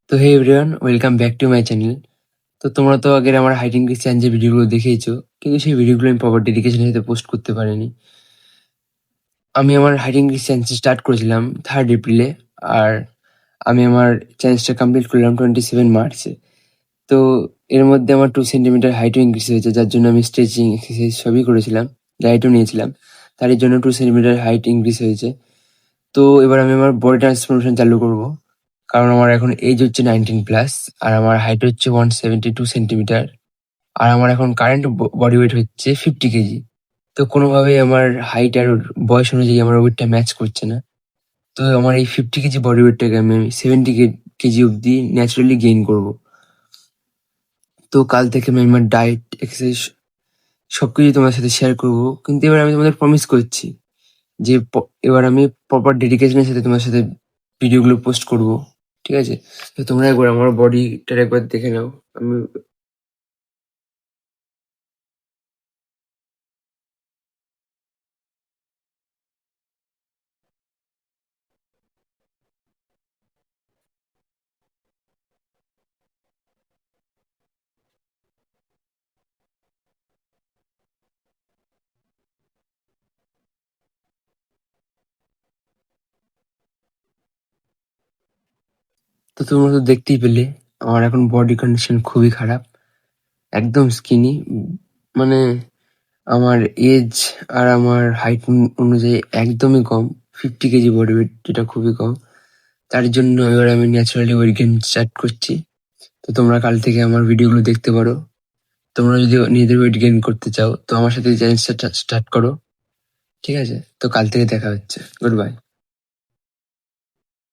তো hey everyone, welcome back to my channel. তো তোমরা তো আগের আমার হাইট ইনক্রিজ চ্যালেঞ্জের ভিডিওগুলো দেখেইছো, কিন্তু সেই ভিডিওগুলো আমি প্রপার ডেডিকেশনের সাথে পোস্ট করতে পারিনি। আমি আমার হাইট ইনক্রিজ চ্যালেঞ্জ স্টার্ট করেছিলাম 3rd এপ্রিলে, আর আমি আমার চ্যালেঞ্জটা কমপ্লিট করলাম 27 মার্চে। তো এর মধ্যে আমার 2 সেন্টিমিটার হাইটও ইনক্রিজ হয়েছে, যার জন্য আমি স্ট্রেচিং, এক্সারসাইজ সবই করেছিলাম, ডায়েটও নিয়েছিলাম। তারই জন্য 2 সেন্টিমিটার হাইট ইনক্রিজ হয়েছে। তো এবার আমি আমার বডি ট্রান্সফরমেশন চালু করব। কারণ আমার এখন এজ হচ্ছে 19 প্লাস, আর আমার হাইট হচ্ছে 172 সেন্টিমিটার, আর আমার এখন কারেন্ট বডি ওয়েট হচ্ছে 50 কেজি। তো কোনোভাবেই আমার হাইট আর বয়স অনুযায়ী আমার ওয়েটটা ম্যাচ করছে না। তো আমার এই 50 কেজি বডি ওয়েটটাকে আমি 70 কেজি অব্দি ন্যাচারালি গেইন করব। তো কাল থেকে আমি আমার ডায়েট, এক্সারসাইজ সবকিছু তোমার সাথে শেয়ার করব। কিন্তু এবার আমি তোমাদের প্রমিস করছি যে এবার আমি প্রপার ডেডিকেশনের সাথে তোমার সাথে ভিডিওগুলো পোস্ট করব। ঠিক আছে? তো তোমরা একবার আমার বডিটার একবার দেখে নাও। আমি তো তোমরা তো দেখতেই পেলে আমার এখন বডি কন্ডিশন খুবই খারাপ। একদম স্কিনি। মানে আমার এজ আর আমার হাইট অনুযায়ী একদমই কম। 50 কেজি বডি ওয়েট, যেটা খুবই কম। তার জন্য এবার আমি ন্যাচারালি ওয়েট গেইন স্টার্ট করছি। তো তোমরা কাল থেকে আমার ভিডিওগুলো দেখতে পারো। তোমরা যদি নিজেদের ওয়েট গেইন করতে চাও তো আমার সাথে চ্যালেঞ্জটা স্টার্ট করো। ঠিক আছে? তো কাল থেকে দেখা হচ্ছে। Good bye.